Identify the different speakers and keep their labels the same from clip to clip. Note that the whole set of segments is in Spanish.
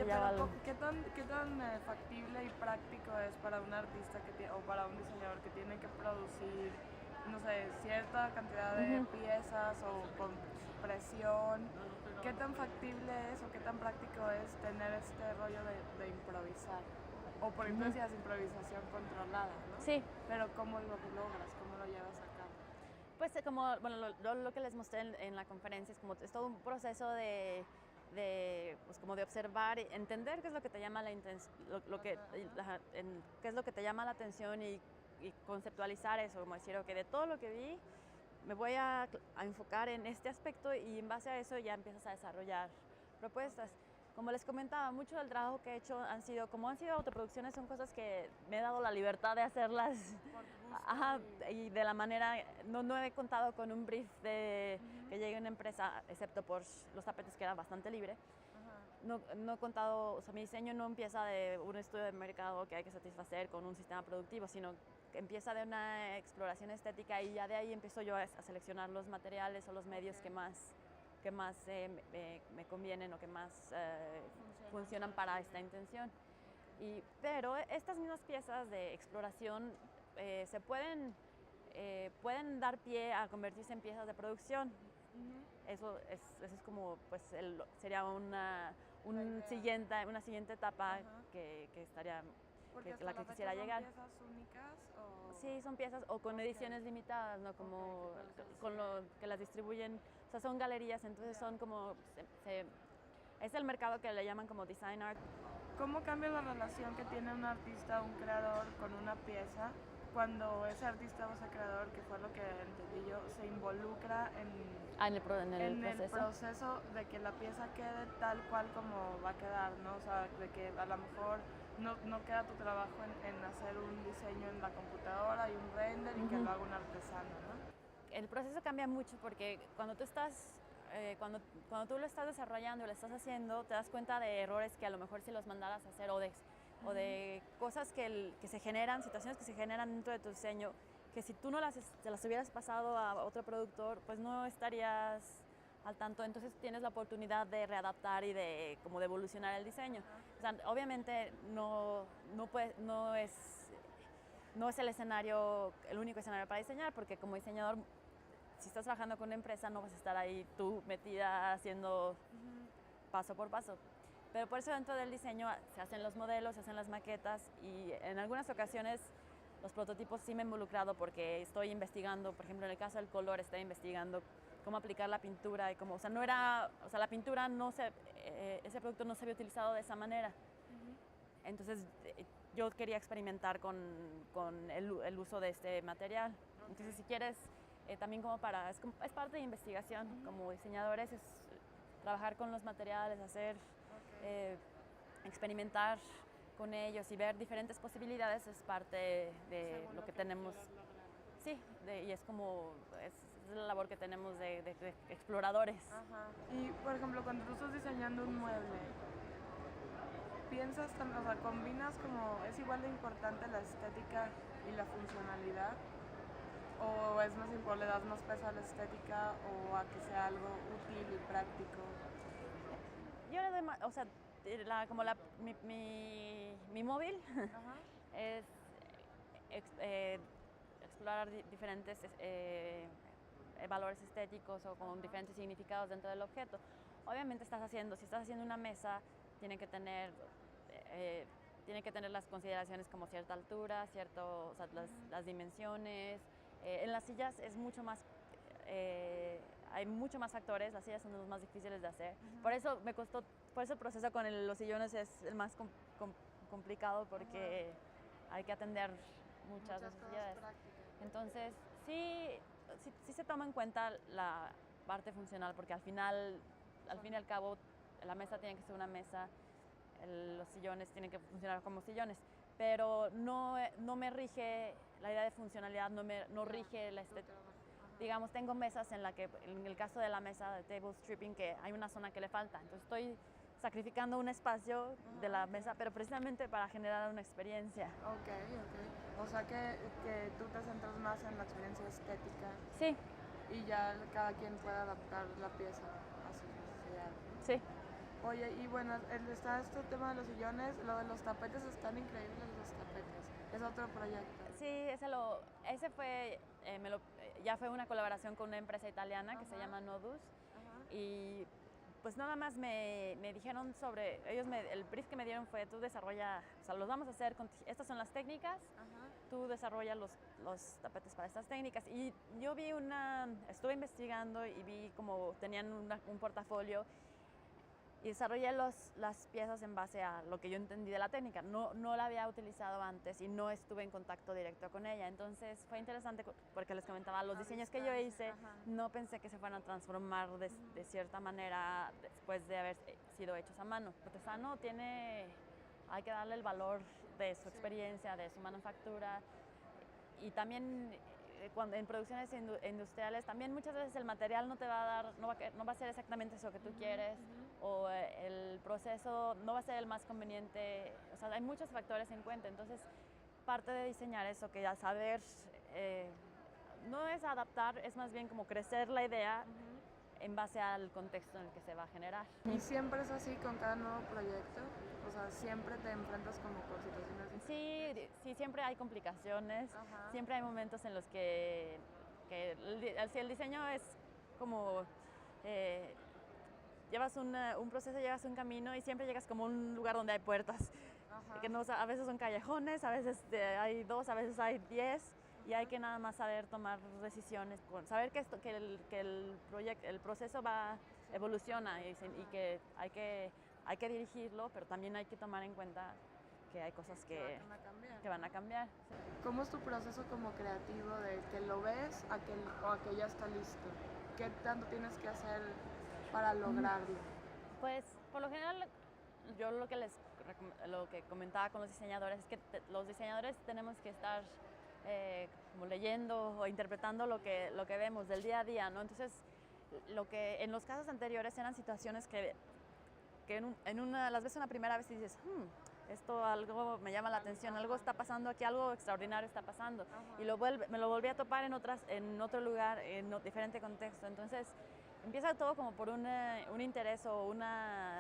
Speaker 1: lleva algo.
Speaker 2: ¿Qué tan factible y práctico es para un artista o para un diseñador que tiene que producir, no sé, cierta cantidad de piezas o con presión? ¿Qué tan factible es o qué tan práctico es tener este rollo de improvisar? O por ejemplo decías improvisación controlada, ¿no?
Speaker 1: Sí.
Speaker 2: Pero ¿cómo lo logras? ¿Cómo lo llevas a cabo?
Speaker 1: Pues como, bueno, lo que les mostré en la conferencia es todo un proceso pues como de observar, entender qué es lo que te llama qué es lo que te llama la atención y conceptualizar eso, como decir, ok, de todo lo que vi, me voy a enfocar en este aspecto y en base a eso ya empiezas a desarrollar propuestas. Como les comentaba, mucho del trabajo que he hecho han sido autoproducciones, son cosas que me he dado la libertad de hacerlas. Ajá, y de la manera, no he contado con un brief de que llegue a una empresa, excepto por los tapetes que era bastante libre. No he contado, o sea, mi diseño no empieza de un estudio de mercado que hay que satisfacer con un sistema productivo, sino que empieza de una exploración estética y ya de ahí empiezo yo a seleccionar los materiales o los medios que más me convienen o que más funcionan para esta intención. Pero estas mismas piezas de exploración pueden dar pie a convertirse en piezas de producción. Eso es como, pues, sería una siguiente etapa que estaría, la que quisiera llegar.
Speaker 2: ¿Son piezas únicas o...?
Speaker 1: Sí, son piezas o con ediciones limitadas, ¿no? Como con lo que las distribuyen, o sea, son galerías, entonces son como, es el mercado que le llaman como design art.
Speaker 2: ¿Cómo cambia la relación que tiene un artista, un creador con una pieza cuando ese artista o ese creador, que fue lo que entendí yo, se involucra en el proceso de que la pieza quede tal cual como va a quedar, ¿no? O sea, de que a lo mejor no queda tu trabajo en hacer un diseño en la computadora y un render y que lo haga un artesano, ¿no?
Speaker 1: El proceso cambia mucho porque cuando tú estás cuando tú lo estás desarrollando y lo estás haciendo, te das cuenta de errores que a lo mejor si los mandaras a hacer o de cosas que se generan, situaciones que se generan dentro de tu diseño, que si tú no te las hubieras pasado a otro productor, pues no estarías al tanto. Entonces tienes la oportunidad de readaptar y de evolucionar el diseño. O sea, obviamente no es el único escenario para diseñar, porque como diseñador, si estás trabajando con una empresa, no vas a estar ahí tú metida haciendo paso por paso. Pero por eso dentro del diseño se hacen los modelos, se hacen las maquetas y en algunas ocasiones los prototipos sí me he involucrado porque estoy investigando, por ejemplo en el caso del color, estoy investigando cómo aplicar la pintura y cómo, la pintura ese producto no se había utilizado de esa manera. Entonces yo quería experimentar con el uso de este material. Entonces si quieres, también es parte de investigación. Como diseñadores es trabajar con los materiales, experimentar con ellos y ver diferentes posibilidades es parte de lo que tenemos. Sí, y es la labor que tenemos de exploradores.
Speaker 2: Y por ejemplo, cuando tú estás diseñando un mueble, piensas también, o sea, combinas es igual de importante la estética y la funcionalidad, o es más importante, le das más peso a la estética o a que sea algo útil y práctico?
Speaker 1: Yo le doy más, o sea, mi móvil es explorar diferentes valores estéticos o con diferentes significados dentro del objeto. Obviamente si estás haciendo una mesa, tiene que tener las consideraciones como cierta altura, o sea, las dimensiones. En las sillas es mucho más, hay mucho más factores, las sillas son los más difíciles de hacer. Por eso el proceso con los sillones es el más complicado porque hay que atender muchas necesidades. Entonces, sí se toma en cuenta la parte funcional, porque al fin y al cabo, la mesa tiene que ser una mesa, los sillones tienen que funcionar como sillones, pero no me rige la idea de funcionalidad, no rige la estética. Digamos, tengo mesas en el caso de la mesa de table stripping, que hay una zona que le falta, entonces estoy sacrificando un espacio de la mesa, pero precisamente para generar una experiencia.
Speaker 2: Ok. O sea que tú te centras más en la experiencia estética.
Speaker 1: Sí.
Speaker 2: Y ya cada quien puede adaptar la pieza a sus necesidades.
Speaker 1: Sí.
Speaker 2: Oye, y bueno, está este tema de los sillones, lo de los tapetes, están increíbles los tapetes. Es otro proyecto.
Speaker 1: Sí, ese fue, ya fue una colaboración con una empresa italiana que se llama Nodus. Y pues nada más me dijeron sobre, el brief que me dieron fue, tú desarrolla, o sea, los vamos a hacer, estas son las técnicas, tú desarrolla los tapetes para estas técnicas. Y yo estuve investigando y vi como tenían un portafolio y desarrollé las piezas en base a lo que yo entendí de la técnica. No la había utilizado antes y no estuve en contacto directo con ella. Entonces fue interesante porque les comentaba, los diseños que yo hice, no pensé que se fueran a transformar de cierta manera después de haber sido hechos a mano. El artesano hay que darle el valor de su experiencia, de su manufactura. Y también cuando en producciones industriales, también muchas veces el material no te va a dar, no va a ser exactamente eso que tú quieres, o el proceso no va a ser el más conveniente. O sea, hay muchos factores en cuenta. Entonces, parte de diseñar eso, que ya saber, no es adaptar, es más bien como crecer la idea en base al contexto en el que se va a generar.
Speaker 2: ¿Y siempre es así con cada nuevo proyecto? O sea, ¿siempre te enfrentas como con situaciones difíciles?
Speaker 1: Sí, siempre hay complicaciones, siempre hay momentos en los que si el diseño es como, llevas un proceso, llevas un camino y siempre llegas como a un lugar donde hay puertas, que a veces son callejones, a veces hay 2, a veces hay 10, y hay que nada más saber tomar decisiones, saber que el proceso evoluciona y que hay que dirigirlo, pero también hay que tomar en cuenta que hay cosas que van a cambiar.
Speaker 2: ¿Cómo es tu proceso como creativo de que lo ves a que ya está listo? ¿Qué tanto tienes que hacer para lograrlo?
Speaker 1: Pues por lo general yo lo que comentaba con los diseñadores es que los diseñadores tenemos que estar como leyendo o interpretando lo que vemos del día a día, ¿no? Entonces, en los casos anteriores eran situaciones que las ves una primera vez y dices, esto algo me llama la atención, algo está pasando aquí, algo extraordinario está pasando. Y me lo volví a topar en otro lugar, en diferente contexto. Entonces, empieza todo como por un interés o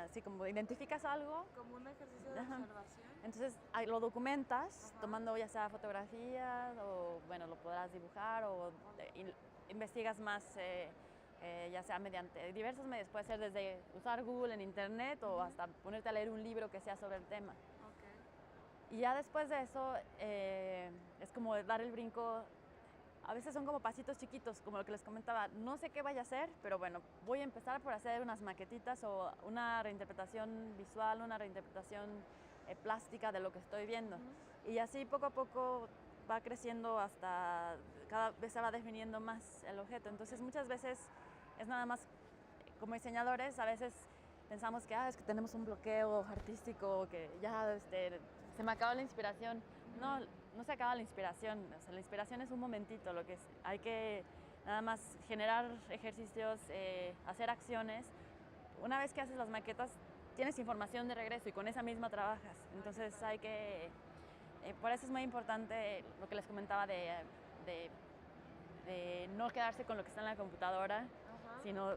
Speaker 1: así como identificas algo.
Speaker 2: Como un ejercicio de observación.
Speaker 1: Entonces lo documentas, tomando ya sea fotografías o bueno, lo podrás dibujar o investigas más, ya sea mediante diversos medios. Puede ser desde usar Google en internet o hasta ponerte a leer un libro que sea sobre el tema. Y ya después de eso es como dar el brinco. A veces son como pasitos chiquitos, como lo que les comentaba. No sé qué vaya a hacer, pero bueno, voy a empezar por hacer unas maquetitas o una reinterpretación visual, una reinterpretación plástica de lo que estoy viendo. Y así poco a poco va creciendo hasta cada vez se va definiendo más el objeto. Entonces muchas veces es nada más, como diseñadores, a veces pensamos que es que tenemos un bloqueo artístico, que ya se me acaba la inspiración. No se acaba la inspiración, o sea, la inspiración es un momentito, hay que nada más generar ejercicios, hacer acciones. Una vez que haces las maquetas, tienes información de regreso y con esa misma trabajas. Entonces por eso es muy importante lo que les comentaba de no quedarse con lo que está en la computadora, sino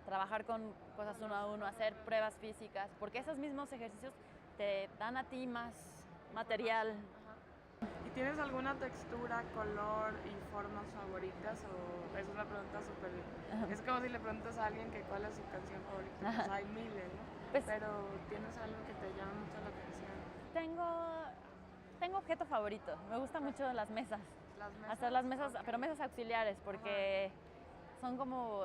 Speaker 1: trabajar con cosas uno a uno, hacer pruebas físicas, porque esos mismos ejercicios te dan a ti más material.
Speaker 2: ¿Y tienes alguna textura, color y formas favoritas? O es una pregunta súper... Es como si le preguntas a alguien que cuál es su canción favorita. Pues hay miles, ¿no? Pero ¿tienes algo que te llama mucho la atención?
Speaker 1: Tengo objeto favorito. Me gustan mucho las mesas. Hacer las mesas, pero mesas auxiliares, porque son como...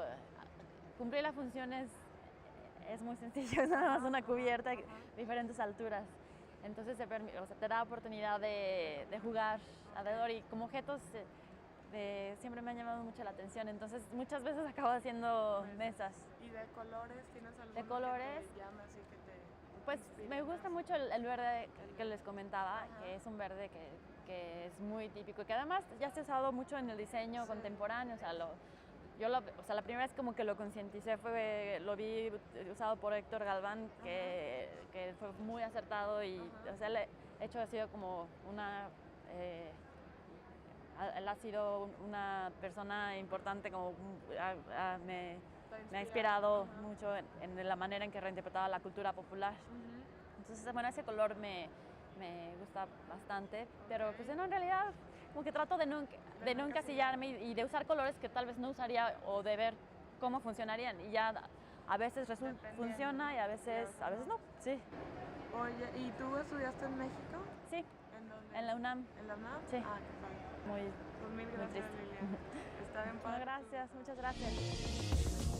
Speaker 1: Cumplir la función es muy sencillo, es nada más una cubierta de diferentes alturas. Entonces te da oportunidad de jugar alrededor y como objetos siempre me han llamado mucho la atención. Entonces muchas veces acabo haciendo mesas.
Speaker 2: ¿Y de colores tienes alguno
Speaker 1: de colores,
Speaker 2: que te llame así que te
Speaker 1: pues me gusta mucho el verde que les comentaba, que es un verde que es muy típico y que además ya se ha usado mucho en el diseño contemporáneo. O sea, la primera vez como que lo concienticé lo vi usado por Héctor Galván, que fue muy acertado y o sea, el hecho ha sido como él ha sido una persona importante, como me me ha inspirado mucho en la manera en que reinterpretaba la cultura popular. Entonces, bueno, ese color me gusta bastante, pero pues no, en realidad como que trato de no encasillarme y de usar colores que tal vez no usaría o de ver cómo funcionarían y ya a veces funciona y a veces no, sí.
Speaker 2: Oye, ¿y tú estudiaste en México?
Speaker 1: Sí.
Speaker 2: ¿En dónde?
Speaker 1: ¿En la UNAM?
Speaker 2: ¿En la UNAM?
Speaker 1: Sí.
Speaker 2: Ah, qué padre.
Speaker 1: Muy,
Speaker 2: pues mil gracias, Liliana. Está bien padre.
Speaker 1: Gracias, muchas gracias.